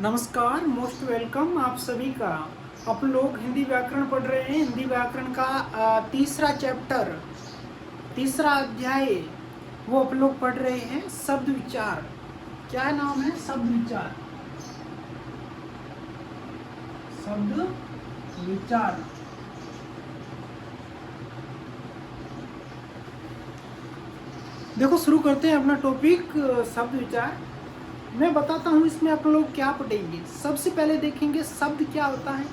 नमस्कार, most welcome आप सभी का। आप लोग हिंदी व्याकरण पढ़ रहे हैं। हिंदी व्याकरण का तीसरा चैप्टर, तीसरा अध्याय वो आप लोग पढ़ रहे हैं। शब्द विचार। क्या नाम है? शब्द विचार। शब्द विचार। देखो, शुरू करते हैं अपना टॉपिक शब्द विचार। मैं बताता हूँ इसमें आप लोग क्या पढ़ेंगे। सबसे पहले देखेंगे शब्द क्या होता है,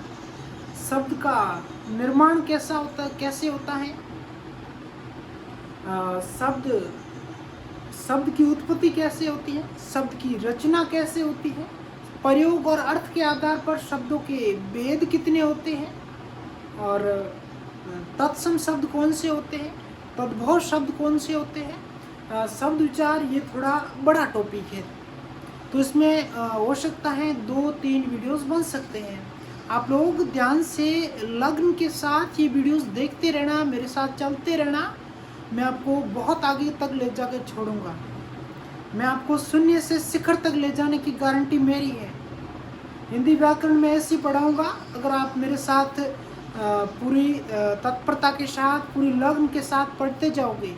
शब्द का निर्माण कैसा होता है, कैसे होता है, शब्द शब्द की उत्पत्ति कैसे होती है, शब्द की रचना कैसे होती है, प्रयोग और अर्थ के आधार पर शब्दों के भेद कितने होते हैं, और तत्सम शब्द कौन से होते हैं, तद्भव शब्द कौन से होते हैं। शब्द विचार ये थोड़ा बड़ा टॉपिक है, तो इसमें हो सकता है 2-3 वीडियोस बन सकते हैं। आप लोग ध्यान से लग्न के साथ ये वीडियोस देखते रहना, मेरे साथ चलते रहना। मैं आपको बहुत आगे तक ले जाकर छोड़ूंगा। मैं आपको शून्य से शिखर तक ले जाने की गारंटी मेरी है। हिंदी व्याकरण में ऐसे पढ़ाऊंगा, अगर आप मेरे साथ पूरी तत्परता के साथ, पूरी लगन के साथ पढ़ते जाओगे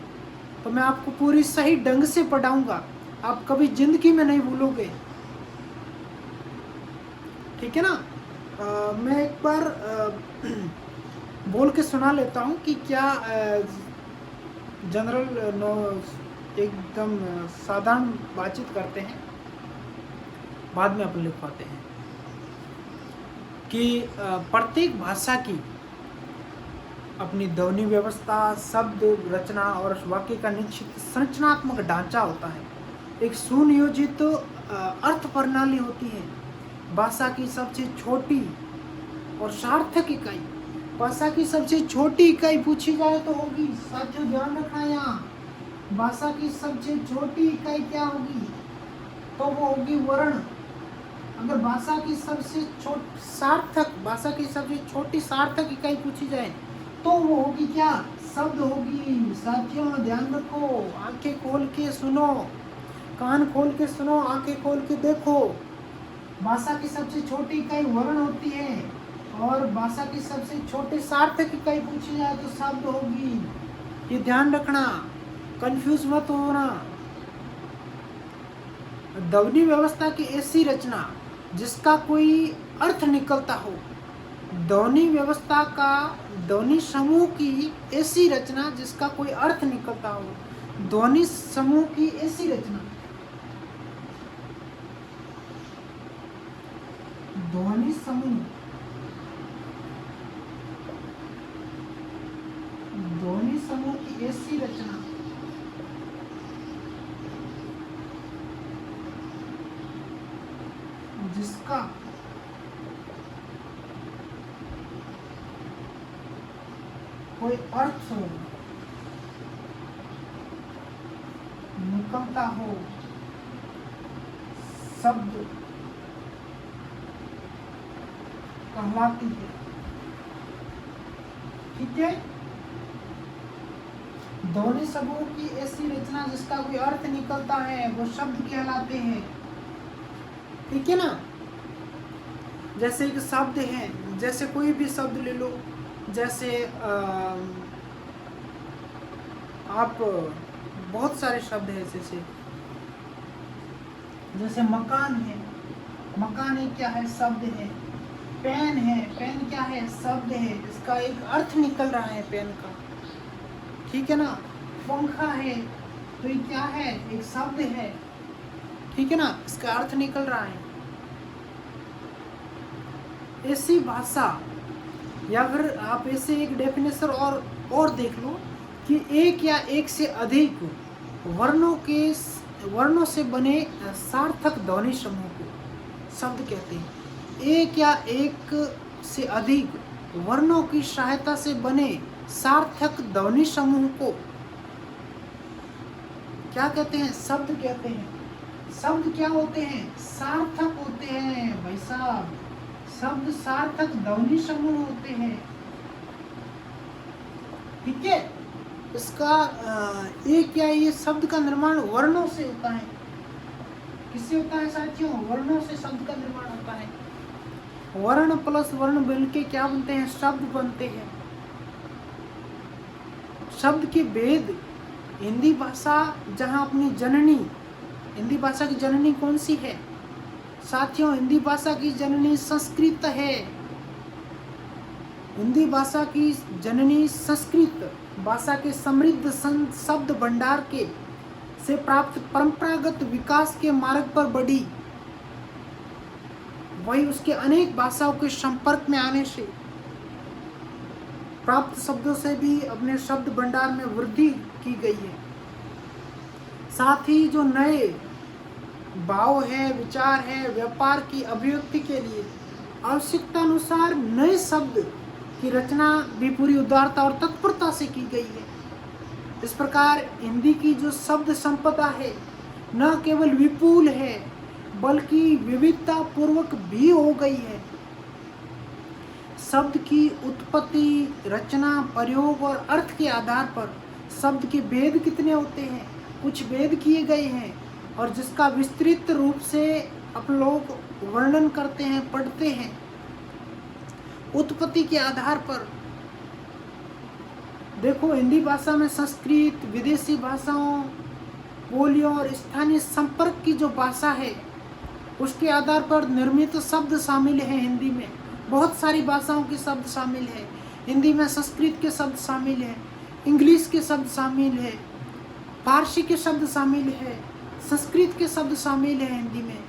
तो मैं आपको पूरी सही ढंग से पढ़ाऊंगा। आप कभी जिंदगी में नहीं भूलोगे, ठीक है ना। मैं एक बार बोल के सुना लेता हूँ कि क्या जनरल नो एकदम साधारण बातचीत करते हैं, बाद में अपन लिख पाते हैं कि प्रत्येक भाषा की अपनी ध्वनि व्यवस्था, शब्द रचना और वाक्य का निश्चित संरचनात्मक ढांचा होता है। एक सुनियोजित अर्थ प्रणाली होती है। भाषा की सबसे छोटी और सार्थक इकाई, भाषा की सबसे छोटी इकाई पूछी जाए तो होगी, साथियों ध्यान रखना यहाँ, भाषा की सबसे छोटी इकाई क्या होगी, तो वो होगी वर्ण। अगर भाषा की सबसे भाषा की सबसे छोटी सार्थक इकाई पूछी जाए तो वो होगी क्या? शब्द होगी। साथियों ध्यान रखो, आंखें खोल के सुनो, कान खोल के सुनो, आंखें खोल के देखो। भाषा की सबसे छोटी इकाई वर्ण होती है, और भाषा की सबसे छोटी सार्थक इकाई पूछी जाए तो शब्द होगी। ये ध्यान रखना, कंफ्यूज मत होना। ध्वनि व्यवस्था की ऐसी रचना जिसका कोई अर्थ निकलता हो, ध्वनि व्यवस्था का, ध्वनि समूह की ऐसी रचना जिसका कोई अर्थ निकलता हो, ध्वनि समूह की ऐसी रचना, ध्वनि समूह, ध्वनि समूह की ऐसी रचना जिसका कोई अर्थ निकलता हो, शब्द कहलाती है। ठीक है, ध्वनि समूह की ऐसी रचना जिसका कोई अर्थ निकलता है वो शब्द कहलाते हैं। ठीक है ना। जैसे एक शब्द है, जैसे कोई भी शब्द ले लो, जैसे आप बहुत सारे शब्द हैं, जैसे मकान है, मकान एक क्या है? शब्द है। पेन है, पेन क्या है? शब्द है, इसका एक अर्थ निकल रहा है पेन का। ठीक है ना। पंखा है तो ये क्या है? एक शब्द है, ठीक है ना, इसका अर्थ निकल रहा है। ऐसी भाषा, या अगर आप ऐसे एक डेफिनेशन और देख लो कि एक या एक से अधिक वर्णों से बने सार्थक ध्वनि समूह को शब्द कहते हैं। एक या एक से अधिक वर्णों की सहायता से बने सार्थक ध्वनि समूह को क्या कहते हैं? शब्द कहते हैं। शब्द क्या होते हैं? सार्थक होते हैं भाई साहब। शब्द सार्थक ध्वनि समूह होते हैं। ठीक है। इसका एक या ये शब्द का निर्माण वर्णों से होता है। किससे होता है साथियों? वर्णों से शब्द का निर्माण होता है। वर्ण प्लस वर्ण मिलके क्या बनते हैं? शब्द बनते हैं। शब्द के भेद, हिंदी भाषा जहाँ अपनी जननी, हिंदी भाषा की जननी कौन सी है साथियों? हिंदी भाषा की जननी संस्कृत है। हिंदी भाषा की जननी संस्कृत भाषा के समृद्ध शब्द भंडार के से प्राप्त परंपरागत विकास के मार्ग पर बढ़ी। वही उसके अनेक भाषाओं के संपर्क में आने से प्राप्त शब्दों से भी अपने शब्द भंडार में वृद्धि की गई है। साथ ही जो नए भाव है, विचार है, व्यापार की अभिव्यक्ति के लिए आवश्यकता अनुसार नए शब्द की रचना भी पूरी उदारता और तत्परता से की गई है। इस प्रकार हिंदी की जो शब्द संपदा है न केवल विपुल है बल्कि विविधता पूर्वक भी हो गई है। शब्द की उत्पत्ति, रचना, प्रयोग और अर्थ के आधार पर शब्द के भेद कितने होते हैं? कुछ भेद किए गए हैं और जिसका विस्तृत रूप से आप लोग वर्णन करते हैं, पढ़ते हैं। उत्पत्ति के आधार पर देखो, हिंदी भाषा में संस्कृत, विदेशी भाषाओं, बोलियों और स्थानीय संपर्क की जो भाषा है उसके आधार पर निर्मित शब्द शामिल हैं। हिंदी में बहुत सारी भाषाओं के शब्द शामिल हैं। हिंदी में संस्कृत के शब्द शामिल हैं, इंग्लिश के शब्द शामिल है, फारसी के शब्द शामिल है, संस्कृत के शब्द शामिल हैं हिंदी में।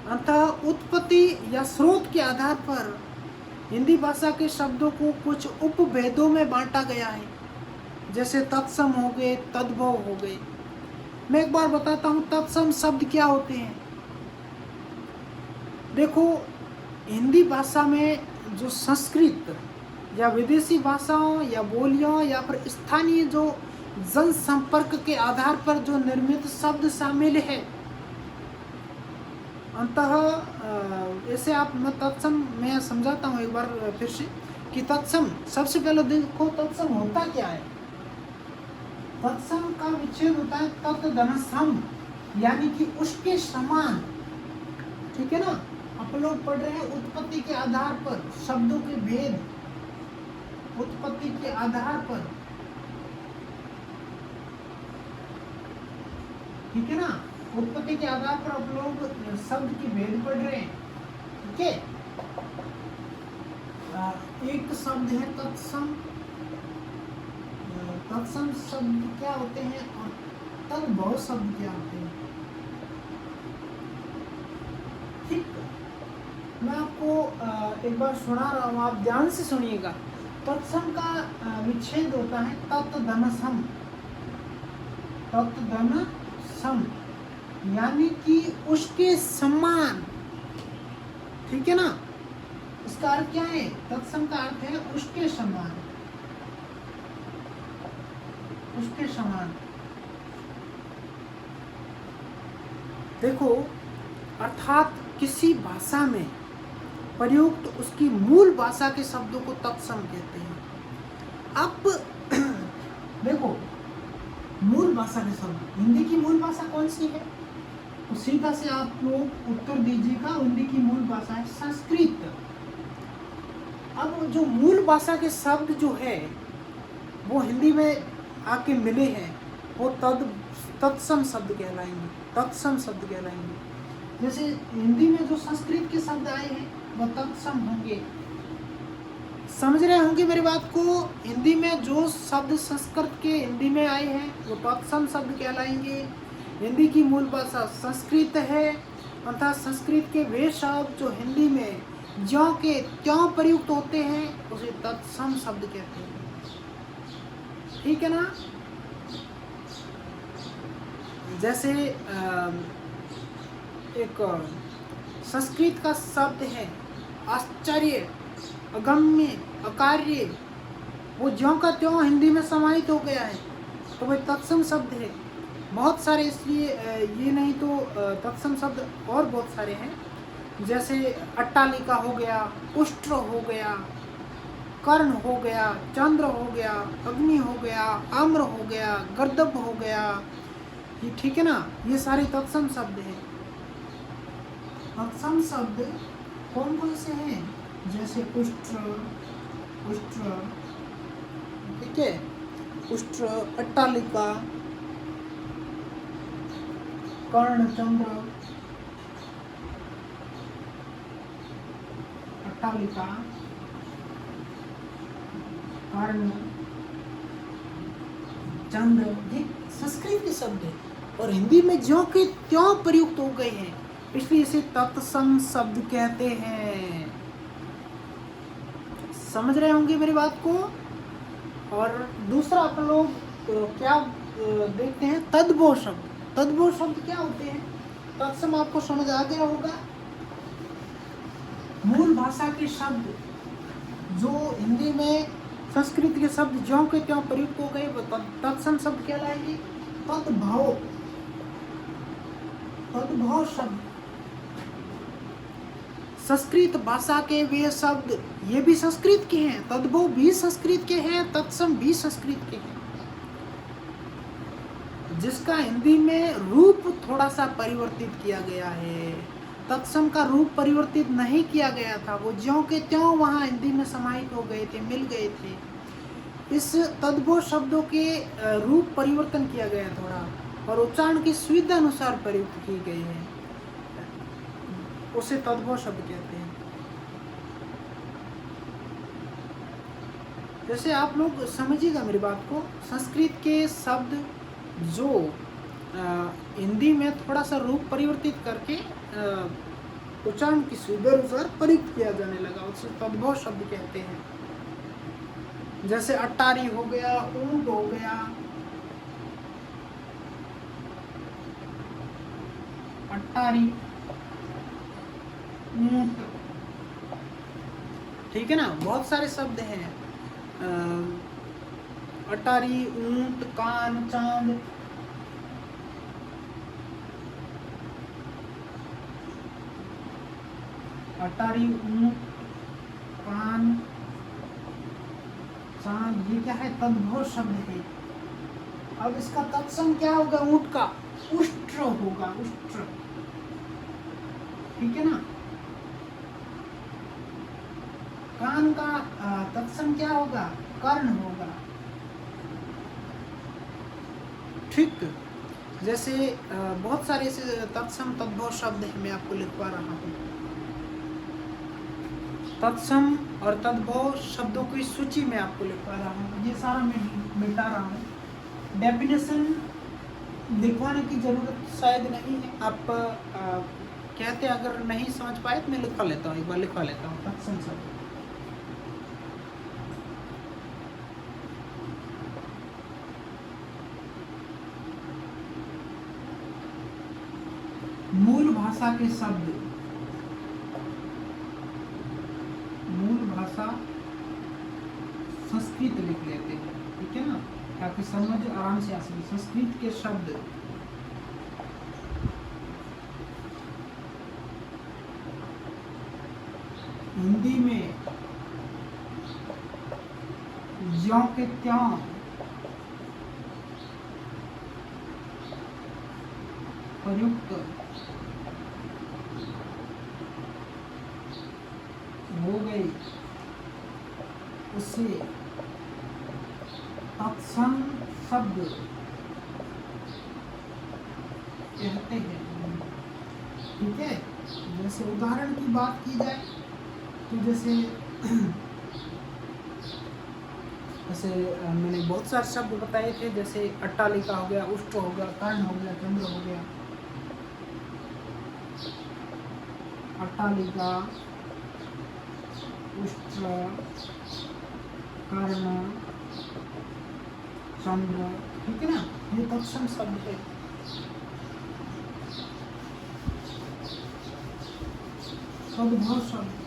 अतः उत्पत्ति या स्रोत के आधार पर हिंदी भाषा के शब्दों को कुछ उपभेदों में बांटा गया है, जैसे तत्सम हो गए, तद्भव हो गए। मैं एक बार बताता हूँ तत्सम शब्द क्या होते हैं। देखो, हिंदी भाषा में जो संस्कृत या विदेशी भाषाओं या बोलियों या फिर स्थानीय जो जनसंपर्क के आधार पर जो निर्मित शब्द शामिल है, अंतः ऐसे आप मैं तत्सम मैं समझाता हूँ एक बार फिर से कि तत्सम, सबसे पहले देखो तत्सम होता क्या है। तत्सम का विच्छेद होता है तत्धनसम, यानी कि उसके समान। ठीक है ना? आप लोग पढ़ रहे हैं उत्पत्ति के आधार पर शब्दों के भेद, उत्पत्ति के आधार पर। ठीक है ना? उत्पत्ति के आधार पर आप लोग शब्द की भेद पढ़ रहे हैं। ठीक है? एक शब्द है तत्सम। तत्सम शब्द क्या होते हैं और तद्भव शब्द क्या होते हैं? ठीक, मैं आपको एक बार सुना रहा हूँ, आप ध्यान से सुनिएगा। तत्सम का विच्छेद होता है तत्धनसम। तत्धनसम यानी कि उसके समान। ठीक है ना? इसका अर्थ क्या है? तत्सम का अर्थ है उसके समान, उसके समान। देखो, अर्थात किसी भाषा में प्रयुक्त उसकी मूल भाषा के शब्दों को तत्सम कहते हैं। अब देखो, मूल भाषा के शब्द, हिंदी की मूल भाषा कौन सी है? तो सीधा से आप लोग उत्तर दीजिएगा, हिंदी की मूल भाषा है संस्कृत। अब जो मूल भाषा के शब्द जो है वो हिंदी में आके मिले हैं, वो तत्सम शब्द कहलाएंगे, तत्सम शब्द कहलाएंगे। जैसे हिंदी में जो संस्कृत के शब्द आए हैं वो तत्सम होंगे। समझ रहे होंगे मेरी बात को? हिंदी में जो शब्द संस्कृत के हिंदी में आए हैं वो तत्सम शब्द कहलाएंगे। हिंदी की मूल भाषा संस्कृत है, अर्थात संस्कृत के वे शब्द जो हिंदी में ज्यों के त्यों प्रयुक्त होते हैं उसे तत्सम शब्द कहते हैं। ठीक है ना? जैसे एक संस्कृत का शब्द है आश्चर्य, अगम्य, अकार्य, वो ज्यों का त्यों हिंदी में समाहित हो गया है, तो वह तत्सम शब्द है। बहुत सारे, इसलिए ये नहीं तो तत्सम शब्द और बहुत सारे हैं। जैसे अट्टालिका हो गया, उष्ट्र हो गया, कर्ण हो गया, चंद्र हो गया, अग्नि हो गया, आम्र हो गया, गर्दभ हो गया, ये ठीक है ना, ये सारे तत्सम शब्द हैं। तत्सम शब्द कौन कौन से हैं? जैसे उष्ट्र, उष्ट्र, ठीक है, उष्ट्र, अट्टालिका, कर्ण, चंद्र, अट्टालिका, कर्ण, चंद्र, ये संस्कृत के शब्द है और हिंदी में ज्यों के त्यों प्रयुक्त हो गए हैं, इसलिए इसे तत्सम शब्द कहते हैं। समझ रहे होंगे मेरी बात को। और दूसरा अपन लोग क्या देखते हैं, तद्भव शब्द। तद्भव शब्द क्या होते हैं? तत्सम आपको समझ आ गया होगा। मूल भाषा के शब्द जो हिंदी में संस्कृत के शब्द ज्यों के त्यों प्रयुक्त हो गए वो तत्सम शब्द कहलाएंगे। तद्भव, तद्भव शब्द संस्कृत भाषा के वे शब्द, ये भी संस्कृत के हैं, तद्भव भी संस्कृत के हैं, तत्सम भी संस्कृत के हैं, जिसका हिंदी में रूप थोड़ा सा परिवर्तित किया गया है। तत्सम का रूप परिवर्तित नहीं किया गया था, वो ज्यों के त्यों वहाँ हिंदी में समाहित हो गए थे, मिल गए थे। इस तद्भव शब्दों के रूप परिवर्तन किया गया थोड़ा, और उच्चारण की सुविधा अनुसार प्रयुक्त किए गए हैं, उसे तद्भव शब्द कहते हैं। जैसे आप लोग समझिएगा मेरी बात को, संस्कृत के शब्द जो हिंदी में थोड़ा सा रूप परिवर्तित करके उच्चारण की सुविधा अनुसार प्रयुक्त किया जाने लगा, उसे तद्भव शब्द कहते हैं। जैसे अट्टारी हो गया, ऊंट हो गया, अट्टारी, ऊंट, ठीक है ना, बहुत सारे शब्द हैं। अटारी, ऊंट, कान, चांद, अटारी, ऊंट, कान, चांद, ये क्या है? तद्भव शब्द है। अब इसका तत्सम क्या होगा? ऊंट का उष्ट्र होगा, उष्ट्र, ठीक है ना। कान का तत्सम क्या होगा? कर्ण होगा, ठीक। जैसे बहुत सारे ऐसे तत्सम तद्भव शब्द हैं, मैं आपको लिखवा रहा हूँ। तत्सम और तद्भव शब्दों की सूची में आपको लिखवा रहा हूँ, ये सारा मैं मिटा रहा हूँ। डेफिनेशन लिखवाने की जरूरत शायद नहीं है, आप कहते अगर नहीं समझ पाए तो मैं लिखवा लेता हूँ, एक बार लिखवा लेता हूँ। तत्सम शब्द मूल भाषा के शब्द, मूल भाषा संस्कृत लिख लेते हैं, ठीक है ना, ताकि समझ आराम से आ सके। संस्कृत के शब्द हिंदी में ज्यों के त्यों प्रयुक्त हो गए, उसे तत्सम शब्द कहते हैं, ठीक है। जैसे उदाहरण की बात की जाए तो जैसे मैंने बहुत सारे शब्द बताए थे, जैसे अट्टालिका हो गया, उष्ट हो गया, कर्ण हो गया, चंद्र हो गया। अट्टालिका, उष्ट, कर्ण, चंद्र, ठीक है ना, ये तत्सम शब्द है। तद्भव शब्द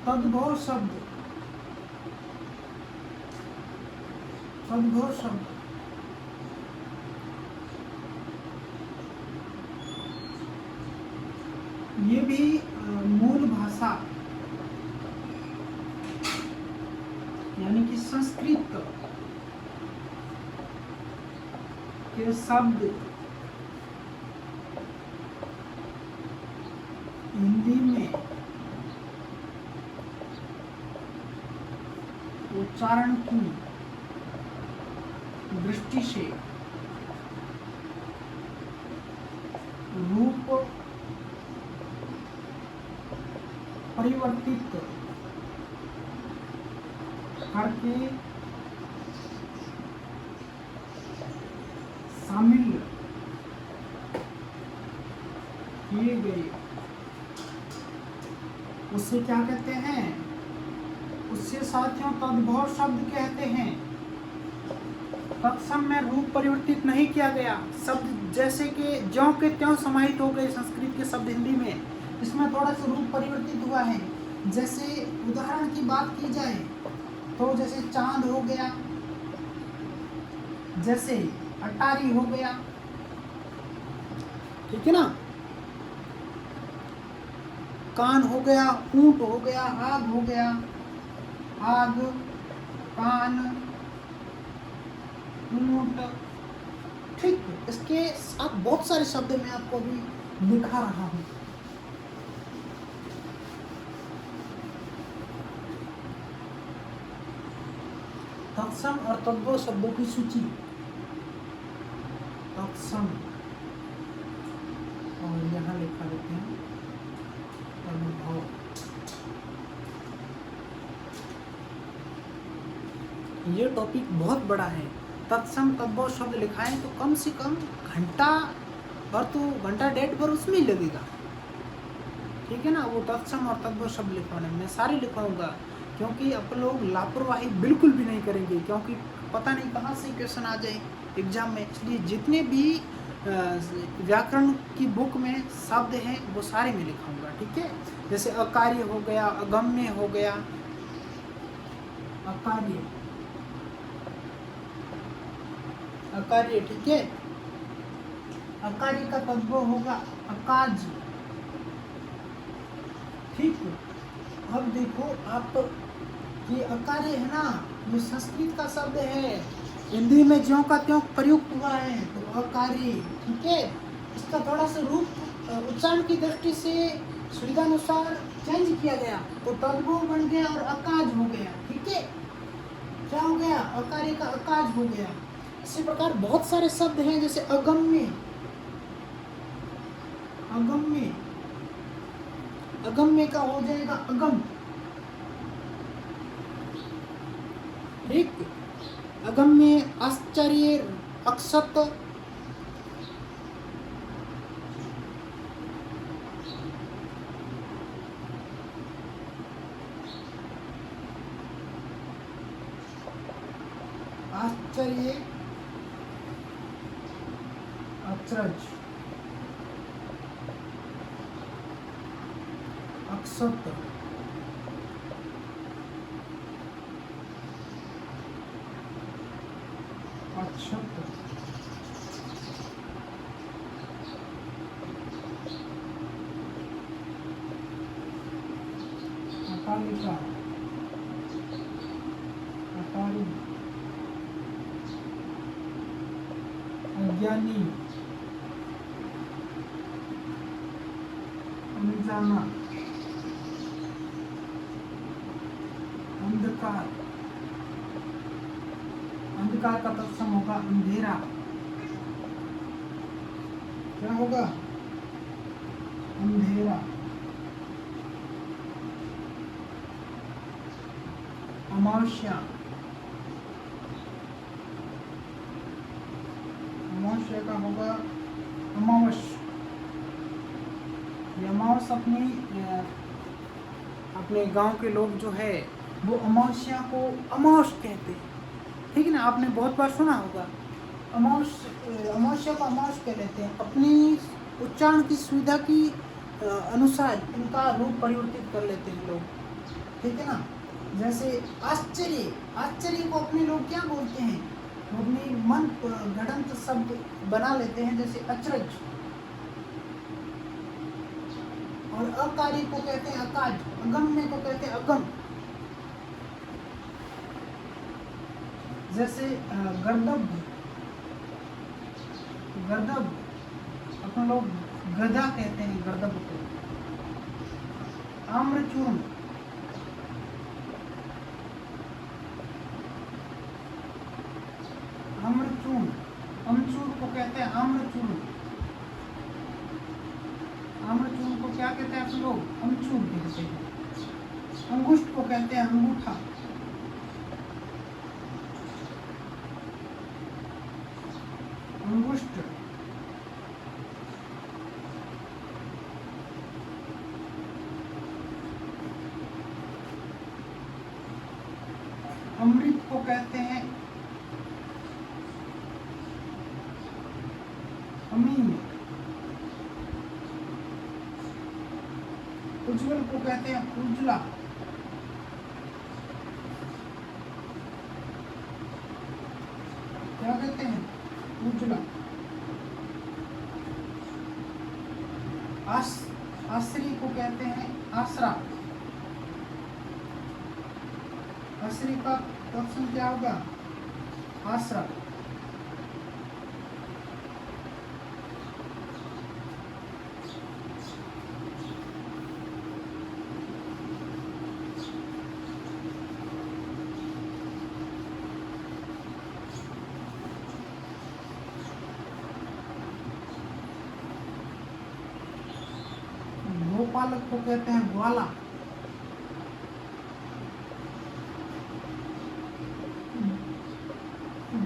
तद्भव शब्द, तद्भव शब्द ये भी भाषा यानी कि संस्कृत के शब्द हिंदी में उच्चारण की दृष्टि से रूप परिवर्तित करके शामिल किए गए उससे क्या कहते हैं? उससे साथियों तद्भव शब्द कहते हैं। तत्सम में रूप परिवर्तित नहीं किया गया, शब्द जैसे कि ज्यों के त्यों समाहित हो गए संस्कृत के शब्द हिंदी में, इसमें थोड़ा सा रूप परिवर्तित हुआ है। जैसे उदाहरण की बात की जाए तो जैसे चांद हो गया, जैसे अटारी हो गया, ठीक है ना, कान हो गया, ऊंट हो गया, आग हो गया, आग, कान, ऊंट, ठीक। इसके साथ बहुत सारे शब्द मैं आपको अभी लिखा रहा हूं। तत्सम और तद्भव शब्दों की सूची। तत्सम और यहाँ लिखा देते हैं तद्भव। ये टॉपिक बहुत बड़ा है। तत्सम तद्भव शब्द लिखा है तो कम से कम घंटा भर तो घंटा डेढ़ भर उसमें ही लगेगा, ठीक है ना। वो तत्सम और तद्भव शब्द लिखवाने मैं सारे लिखवाऊंगा, क्योंकि अपन लोग लापरवाही बिल्कुल भी नहीं करेंगे, क्योंकि पता नहीं कहाँ से क्वेश्चन आ जाए एग्जाम में। इसलिए जितने भी व्याकरण की बुक में शब्द हैं वो सारे मैं लिखाऊंगा, ठीक है। जैसे अकार्य हो गया, अगम्य हो गया, अकार्य, अकार्य, ठीक है। अकार्य का तद्भव होगा अकाज, ठीक। अब देखो आप, ये अकार्य है ना, ये संस्कृत का शब्द है, हिंदी में ज्यों का त्यों प्रयुक्त हुआ है, तो अकार्य, ठीक है। इसका थोड़ा सा रूप उच्चारण की दृष्टि से सुविधानुसार चेंज किया गया तो तद्भव बन गया और अकाज हो गया, ठीक है। क्या हो गया? अकार्य का अकाज हो गया। इसी प्रकार बहुत सारे शब्द हैं, जैसे अगम्य, अगम्य, अगम्य का हो जाएगा अगम, ठीक। अगम्य, आश्चर्य, अक्षत, आश्चर्य, अचरज, अक्षत, अक्षत, अकालिका, अकाली, अज्ञानी, अनजाना, अंधकार, अंधकार का तत्सम होगा अंधेरा, क्या होगा? अंधेरा, अमावस्या, अमावस्या का होगा अमावस, ये अमावस अपने गांव के लोग जो है वो अमावस्या को अमावस कहते हैं, ठीक है ना। आपने बहुत बार सुना होगा अमावस्या को अमावस कह लेते हैं। अपनी उच्चारण की सुविधा की अनुसार इनका रूप परिवर्तित कर लेते हैं लोग, ठीक है ना। जैसे आश्चर्य, आश्चर्य को अपने लोग क्या बोलते हैं? वो अपनी मन गढ़ंत शब्द बना लेते हैं, जैसे अचरज, और अकारी को कहते हैं अकाज, अगम्य को कहते हैं अगम। जैसे गर्दभ, गर्दभ अपन लोग गधा कहते हैं गर्दभ को। आम्रचूर्ण, आम्रचूर्ण, अमचूर को कहते हैं आम्रचूर्ण। आम्रचूर्ण को क्या कहते हैं आप लोग? अमचूर कहते हैं। अंगुष्ठ को कहते हैं अंगूठा। अंगुष्ठ, अमृत को कहते हैं अमीन। उज्ज्वल को कहते हैं उज्ज्वला। क्या कहते हैं? उज्ज्वला। आश्री को कहते हैं आसरा। आश्री का ऑप्शन क्या होगा? आसरा। गोपालक को कहते हैं ग्वाला।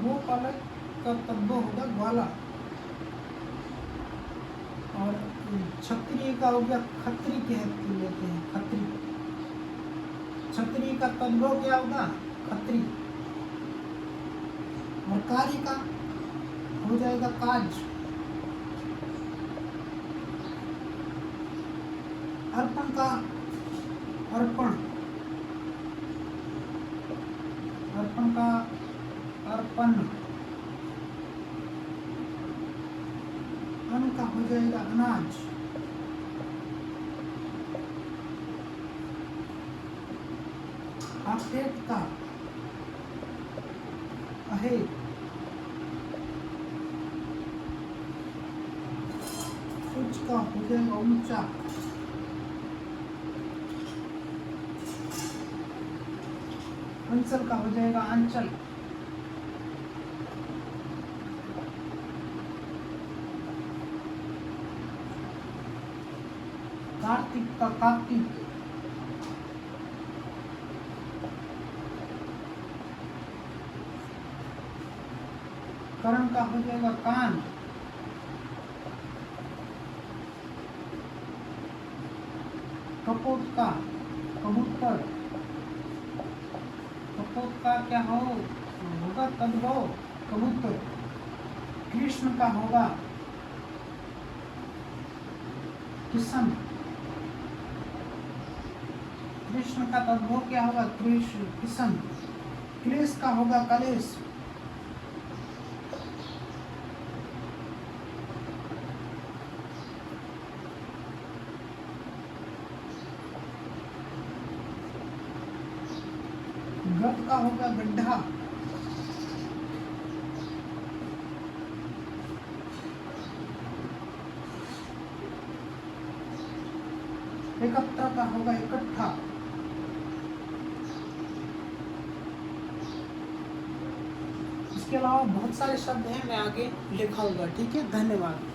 गोपालक का तद्भव होगा ग्वाला। और क्षत्रिय का हो गया खत्री कहते लेते हैं, खत्री। क्षत्रिय का तद्भव क्या होगा? खत्री। और कार्य का हो जाएगा काज। अर्पण का अर्पण, अर्पण का अर्पण। अन्न का हो जाएगा अनाज। अपेट का अहेट। उच्च का हो जाएगा ऊंचा। अंचल का हो जाएगा अंचल। कार्तिक का कार्तिक। कर्ण का हो जाएगा कान। कपोत का कबूतर। कपोत का क्या होगा? तद्भव कबूतर। कृष्ण का होगा किशन। कृष्ण का तद्भव क्या होगा? कृष्ण, किशन। क्लेश का होगा कलेश। गद का होगा गड्ढा। एकत्र का होगा इकट्ठा। इसके अलावा बहुत सारे शब्द हैं, मैं आगे लिखाऊंगा। ठीक है, धन्यवाद।